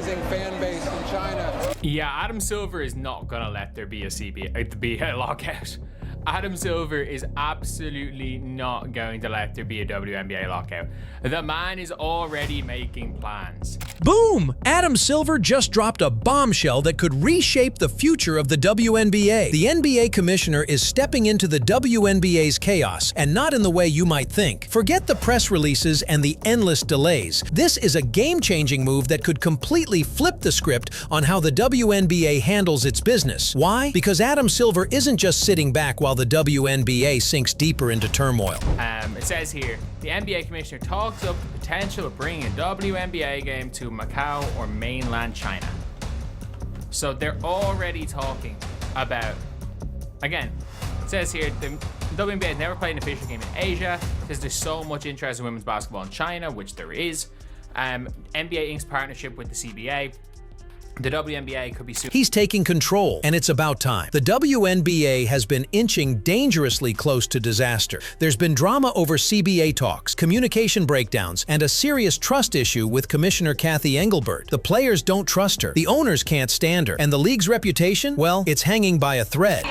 amazing fan base in China. Yeah, Adam Silver is not gonna let there be a lockout. Adam Silver is absolutely not going to let there be a WNBA lockout. The man is already making plans. Boom! Adam Silver just dropped a bombshell that could reshape the future of the WNBA. The NBA commissioner is stepping into the WNBA's chaos, and not in the way you might think. Forget the press releases and the endless delays. This is a game-changing move that could completely flip the script on how the WNBA handles its business. Why? Because Adam Silver isn't just sitting back while the WNBA sinks deeper into turmoil. It says here, the NBA commissioner talks up the potential of bringing a WNBA game to Macau or mainland China. So they're already talking about, again, it says here, the WNBA has never played an official game in Asia because there's so much interest in women's basketball in China, which there is. NBA Inc.'s partnership with the CBA. The WNBA could be soon. He's taking control, and it's about time. The WNBA has been inching dangerously close to disaster. There's been drama over CBA talks, communication breakdowns, and a serious trust issue with Commissioner Cathy Engelbert. The players don't trust her, the owners can't stand her, and the league's reputation, well, it's hanging by a thread.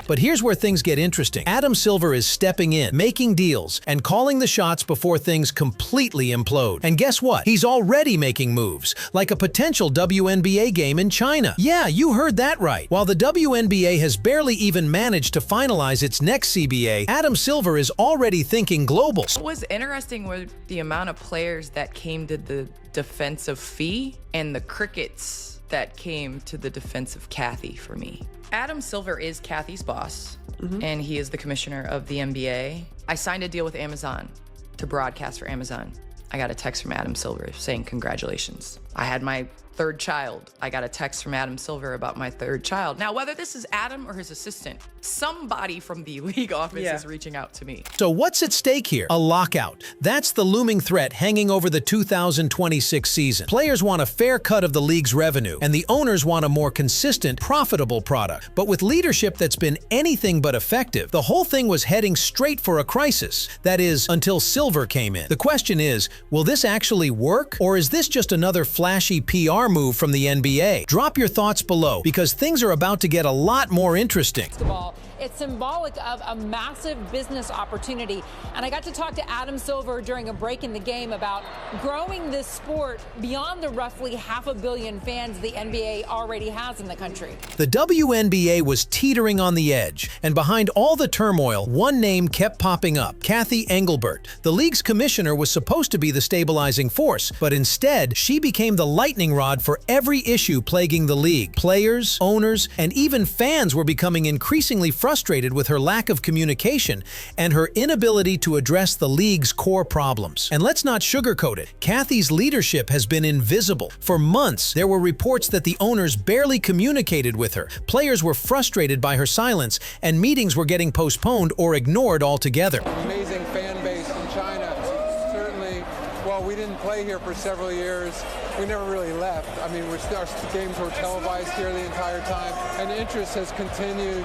But here's where things get interesting. Adam Silver is stepping in, making deals, and calling the shots before things completely implode. And guess what? He's already making moves, like a potential WNBA game in China. Yeah, you heard that right. While the WNBA has barely even managed to finalize its next CBA, Adam Silver is already thinking global. What was interesting was the amount of players that came to the defense of Fee and the crickets that came to the defense of Cathy for me. Adam Silver is Cathy's boss, and he is the commissioner of the NBA. I signed a deal with Amazon to broadcast for Amazon. I got a text from Adam Silver saying congratulations. I had my third child. I got a text from Adam Silver about my third child. Now, whether this is Adam or his assistant, somebody from the league office is reaching out to me. So what's at stake here? A lockout. That's the looming threat hanging over the 2026 season. Players want a fair cut of the league's revenue, and the owners want a more consistent, profitable product. But with leadership that's been anything but effective, the whole thing was heading straight for a crisis. That is, until Silver came in. The question is, will this actually work? Or is this just another flashy PR move from the NBA? Drop your thoughts below, because things are about to get a lot more interesting. It's symbolic of a massive business opportunity. And I got to talk to Adam Silver during a break in the game about growing this sport beyond the roughly 500 million fans the NBA already has in the country. The WNBA was teetering on the edge, and behind all the turmoil, one name kept popping up: Cathy Engelbert. The league's commissioner was supposed to be the stabilizing force, but instead, she became the lightning rod for every issue plaguing the league. Players, owners, and even fans were becoming increasingly frustrated with her lack of communication and her inability to address the league's core problems. And let's not sugarcoat it. Cathy's leadership has been invisible. For months, there were reports that the owners barely communicated with her. Players were frustrated by her silence, and meetings were getting postponed or ignored altogether. Amazing fan base in China. Certainly, while we didn't play here for several years, we never really left. I mean, our games were televised here the entire time, and interest has continued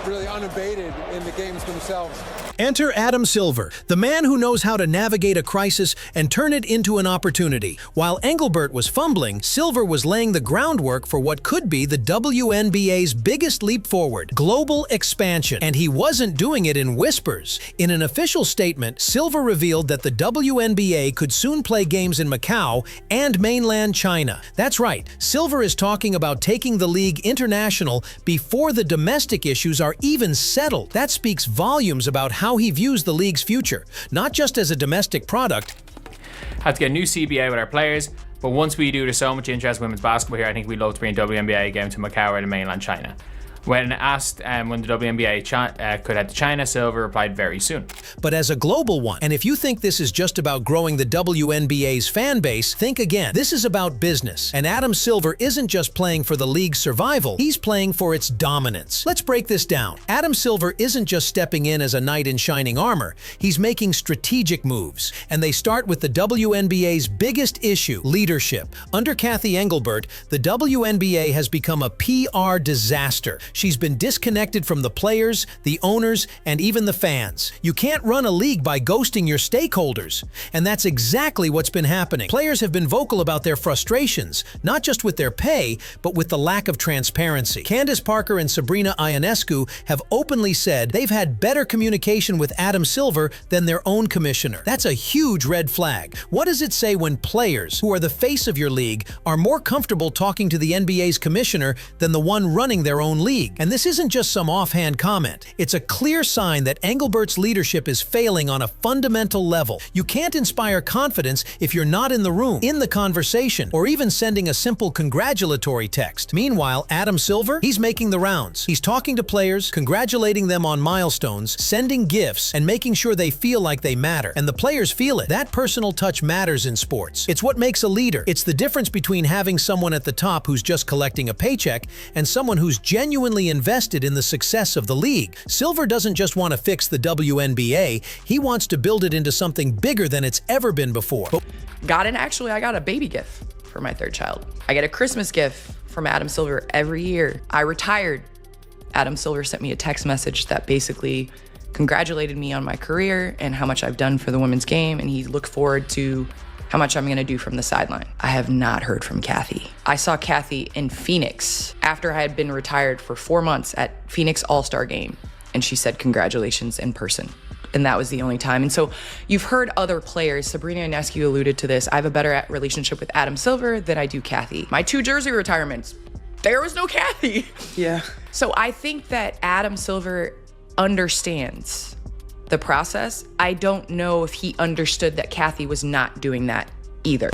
really unabated in the games themselves. Enter Adam Silver, the man who knows how to navigate a crisis and turn it into an opportunity. While Engelbert was fumbling, Silver was laying the groundwork for what could be the WNBA's biggest leap forward: global expansion. And he wasn't doing it in whispers. In an official statement, Silver revealed that the WNBA could soon play games in Macau and mainland China. That's right, Silver is talking about taking the league international before the domestic issues are even settled. That speaks volumes about how he views the league's future, not just as a domestic product. Have to get a new CBA with our players, but once we do, there's so much interest in women's basketball here, I think we'd love to bring a WNBA game to Macau or to mainland China. When asked when the WNBA could head to China, Silver replied, very soon. But as a global one, and if you think this is just about growing the WNBA's fan base, think again. This is about business, and Adam Silver isn't just playing for the league's survival, he's playing for its dominance. Let's break this down. Adam Silver isn't just stepping in as a knight in shining armor, he's making strategic moves. And they start with the WNBA's biggest issue, leadership. Under Cathy Engelbert, the WNBA has become a PR disaster. She's been disconnected from the players, the owners, and even the fans. You can't run a league by ghosting your stakeholders. And that's exactly what's been happening. Players have been vocal about their frustrations, not just with their pay, but with the lack of transparency. Candace Parker and Sabrina Ionescu have openly said they've had better communication with Adam Silver than their own commissioner. That's a huge red flag. What does it say when players, who are the face of your league, are more comfortable talking to the NBA's commissioner than the one running their own league? And this isn't just some offhand comment. It's a clear sign that Engelbert's leadership is failing on a fundamental level. You can't inspire confidence if you're not in the room, in the conversation, or even sending a simple congratulatory text. Meanwhile, Adam Silver, he's making the rounds. He's talking to players, congratulating them on milestones, sending gifts, and making sure they feel like they matter. And the players feel it. That personal touch matters in sports. It's what makes a leader. It's the difference between having someone at the top who's just collecting a paycheck and someone who's genuinely invested in the success of the league. Silver doesn't just want to fix the WNBA, he wants to build it into something bigger than it's ever been before. I got a baby gift for my third child. I get a Christmas gift from Adam Silver every year. I retired. Adam Silver sent me a text message that basically congratulated me on my career and how much I've done for the women's game, and he looked forward to how much I'm going to do from the sideline. I have not heard from Cathy. I saw Cathy in Phoenix after I had been retired for 4 months at Phoenix All-Star Game, and she said congratulations in person. And that was the only time. And so you've heard other players, Sabrina Ionescu alluded to this, I have a better relationship with Adam Silver than I do Cathy. My 2 jersey retirements, there was no Cathy. Yeah. So I think that Adam Silver understands the process. I don't know if he understood that Cathy was not doing that either.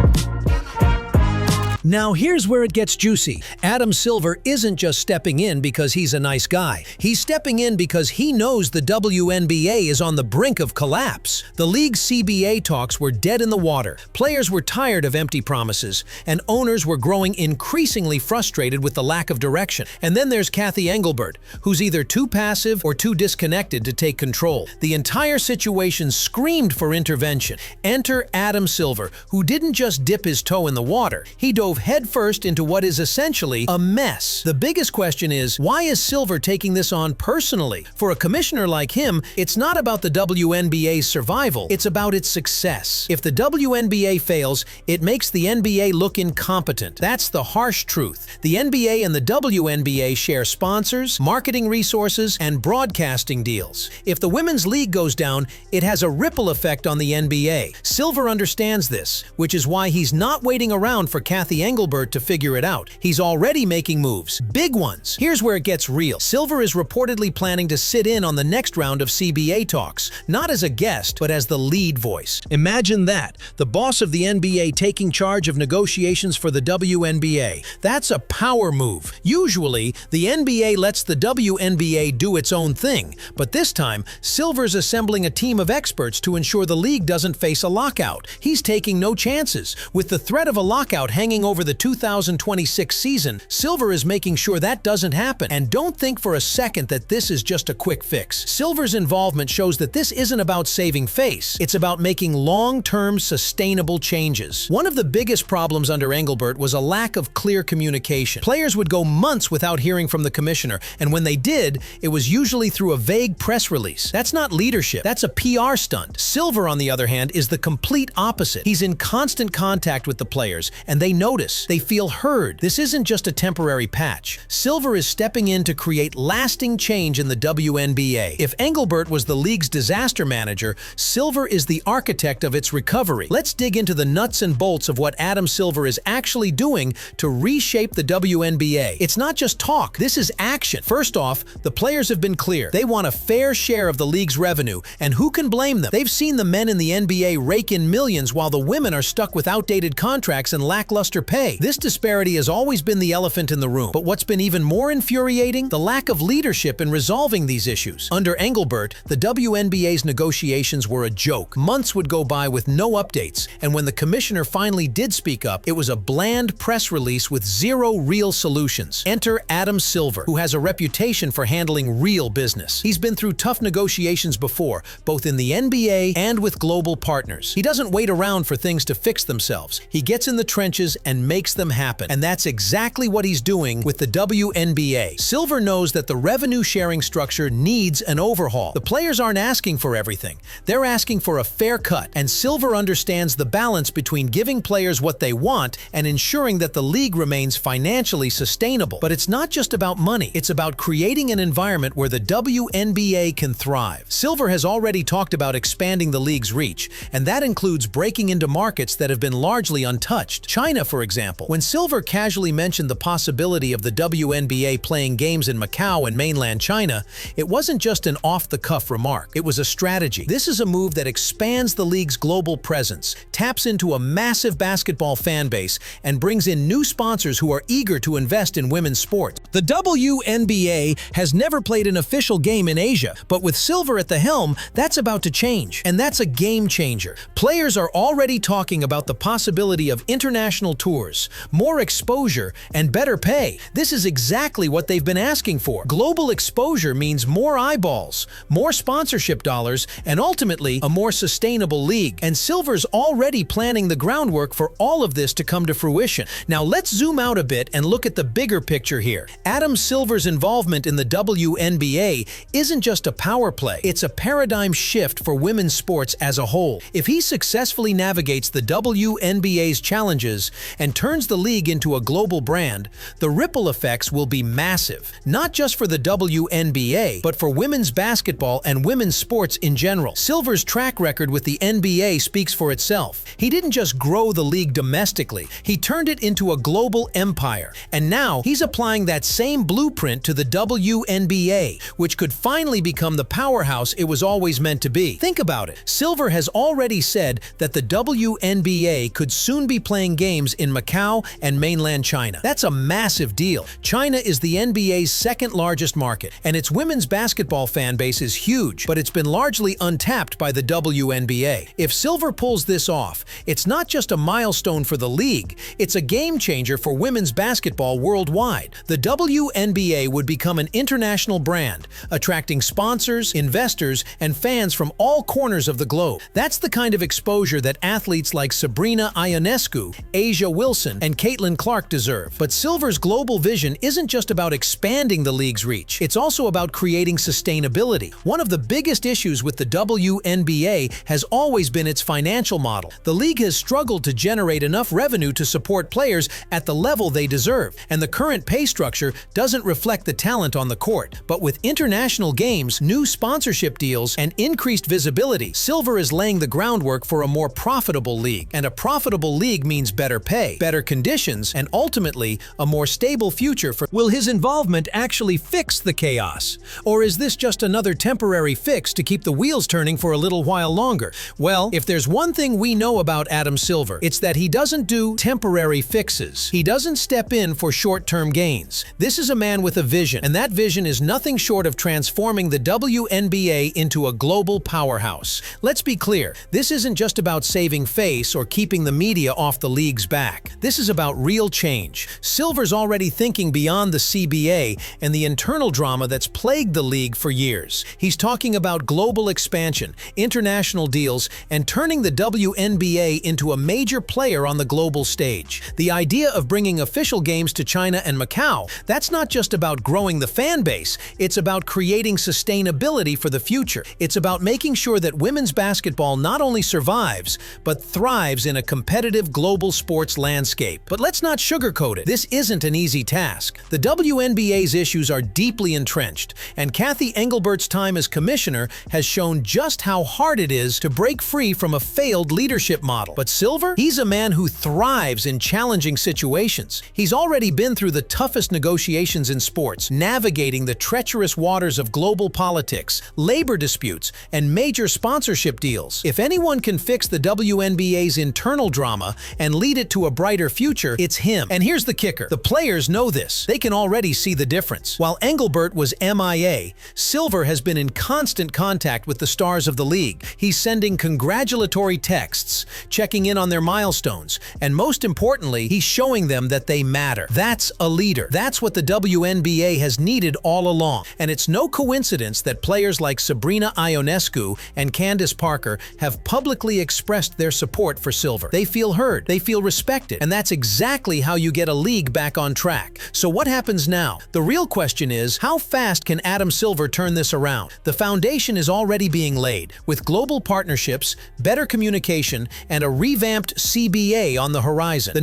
Now here's where it gets juicy. Adam Silver isn't just stepping in because he's a nice guy. He's stepping in because he knows the WNBA is on the brink of collapse. The league's CBA talks were dead in the water. Players were tired of empty promises, and owners were growing increasingly frustrated with the lack of direction. And then there's Cathy Engelbert, who's either too passive or too disconnected to take control. The entire situation screamed for intervention. Enter Adam Silver, who didn't just dip his toe in the water. He dove headfirst into what is essentially a mess. The biggest question is, why is Silver taking this on personally? For a commissioner like him, it's not about the WNBA's survival, it's about its success. If the WNBA fails, it makes the NBA look incompetent. That's the harsh truth. The NBA and the WNBA share sponsors, marketing resources, and broadcasting deals. If the women's league goes down, it has a ripple effect on the NBA. Silver understands this, which is why he's not waiting around for Cathy Engelbert to figure it out. He's already making moves, big ones. Here's where it gets real. Silver is reportedly planning to sit in on the next round of CBA talks, not as a guest, but as the lead voice. Imagine that, the boss of the NBA taking charge of negotiations for the WNBA. That's a power move. Usually, the NBA lets the WNBA do its own thing, but this time, Silver's assembling a team of experts to ensure the league doesn't face a lockout. He's taking no chances. With the threat of a lockout hanging over the 2026 season, Silver is making sure that doesn't happen. And don't think for a second that this is just a quick fix. Silver's involvement shows that this isn't about saving face. It's about making long-term, sustainable changes. One of the biggest problems under Engelbert was a lack of clear communication. Players would go months without hearing from the commissioner, and when they did, it was usually through a vague press release. That's not leadership. That's a PR stunt. Silver, on the other hand, is the complete opposite. He's in constant contact with the players, and they notice. They feel heard. This isn't just a temporary patch. Silver is stepping in to create lasting change in the WNBA. If Engelbert was the league's disaster manager, Silver is the architect of its recovery. Let's dig into the nuts and bolts of what Adam Silver is actually doing to reshape the WNBA. It's not just talk, this is action. First off, the players have been clear. They want a fair share of the league's revenue, and who can blame them? They've seen the men in the NBA rake in millions while the women are stuck with outdated contracts and lackluster pay. This disparity has always been the elephant in the room. But what's been even more infuriating? The lack of leadership in resolving these issues. Under Engelbert, the WNBA's negotiations were a joke. Months would go by with no updates, and when the commissioner finally did speak up, it was a bland press release with zero real solutions. Enter Adam Silver, who has a reputation for handling real business. He's been through tough negotiations before, both in the NBA and with global partners. He doesn't wait around for things to fix themselves. He gets in the trenches and makes them happen. And that's exactly what he's doing with the WNBA. Silver knows that the revenue-sharing structure needs an overhaul. The players aren't asking for everything. They're asking for a fair cut, and Silver understands the balance between giving players what they want and ensuring that the league remains financially sustainable. But it's not just about money. It's about creating an environment where the WNBA can thrive. Silver has already talked about expanding the league's reach, and that includes breaking into markets that have been largely untouched. China, for example. When Silver casually mentioned the possibility of the WNBA playing games in Macau and mainland China, it wasn't just an off-the-cuff remark. It was a strategy. This is a move that expands the league's global presence, taps into a massive basketball fan base, and brings in new sponsors who are eager to invest in women's sports. The WNBA has never played an official game in Asia, but with Silver at the helm, that's about to change. And that's a game changer. Players are already talking about the possibility of international tours, more exposure, and better pay. This is exactly what they've been asking for. Global exposure means more eyeballs, more sponsorship dollars, and ultimately a more sustainable league. And Silver's already planning the groundwork for all of this to come to fruition. Now let's zoom out a bit and look at the bigger picture here. Adam Silver's involvement in the WNBA isn't just a power play, it's a paradigm shift for women's sports as a whole. If he successfully navigates the WNBA's challenges and turns the league into a global brand, the ripple effects will be massive, not just for the WNBA, but for women's basketball and women's sports in general. Silver's track record with the NBA speaks for itself. He didn't just grow the league domestically, he turned it into a global empire. And now he's applying that same blueprint to the WNBA, which could finally become the powerhouse it was always meant to be. Think about it. Silver has already said that the WNBA could soon be playing games in Macau and mainland China. That's a massive deal. China is the NBA's second largest market, and its women's basketball fan base is huge, but it's been largely untapped by the WNBA. If Silver pulls this off, it's not just a milestone for the league, it's a game changer for women's basketball worldwide. The WNBA would become an international brand, attracting sponsors, investors, and fans from all corners of the globe. That's the kind of exposure that athletes like Sabrina Ionescu, Asia Wilson, and Caitlin Clark deserve. But Silver's global vision isn't just about expanding the league's reach, it's also about creating sustainability. One of the biggest issues with the WNBA has always been its financial model. The league has struggled to generate enough revenue to support players at the level they deserve, and the current pay structure doesn't reflect the talent on the court. But with international games, new sponsorship deals, and increased visibility, Silver is laying the groundwork for a more profitable league. And a profitable league means better pay, better conditions, and ultimately a more stable future for. Will his involvement actually fix the chaos? Or is this just another temporary fix to keep the wheels turning for a little while longer? Well, if there's one thing we know about Adam Silver, it's that he doesn't do temporary fixes. He doesn't step in for short-term gains. This is a man with a vision, and that vision is nothing short of transforming the WNBA into a global powerhouse. Let's be clear, this isn't just about saving face or keeping the media off the league's back. This is about real change. Silver's already thinking beyond the CBA and the internal drama that's plagued the league for years. He's talking about global expansion, international deals, and turning the WNBA into a major player on the global stage. The idea of bringing official games to China and Macau, that's not just about growing the fan base, it's about creating sustainability for the future. It's about making sure that women's basketball not only survives, but thrives in a competitive global sports landscape. But let's not sugarcoat it. This isn't an easy task. The WNBA's issues are deeply entrenched, and Cathy Engelbert's time as commissioner has shown just how hard it is to break free from a failed leadership model. But Silver? He's a man who thrives in challenging situations. He's already been through the toughest negotiations in sports, navigating the treacherous waters of global politics, labor disputes, and major sponsorship deals. If anyone can fix the WNBA's internal drama and lead it to a brighter future, it's him. And here's the kicker. The players know this. They can already see the difference. While Engelbert was MIA, Silver has been in constant contact with the stars of the league. He's sending congratulatory texts, checking in on their milestones, and most importantly, he's showing them that they matter. That's a leader. That's what the WNBA has needed all along. And it's no coincidence that players like Sabrina Ionescu and Candace Parker have publicly expressed their support for Silver. They feel heard, they feel respected, and that's exactly how you get a league back on track. So what happens now? The real question is, how fast can Adam Silver turn this around? The foundation is already being laid, with global partnerships, better communication, and a revamped CBA on the horizon. The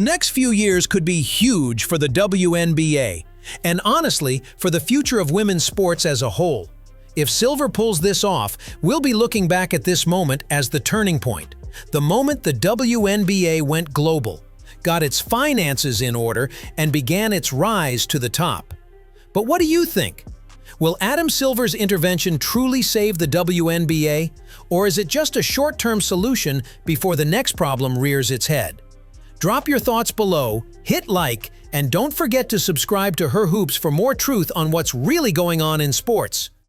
next few years could be huge for the WNBA, and honestly, for the future of women's sports as a whole. If Silver pulls this off, we'll be looking back at this moment as the turning point. The moment the WNBA went global, got its finances in order, and began its rise to the top. But what do you think? Will Adam Silver's intervention truly save the WNBA, or is it just a short-term solution before the next problem rears its head? Drop your thoughts below, hit like, and don't forget to subscribe to Her Hoops for more truth on what's really going on in sports.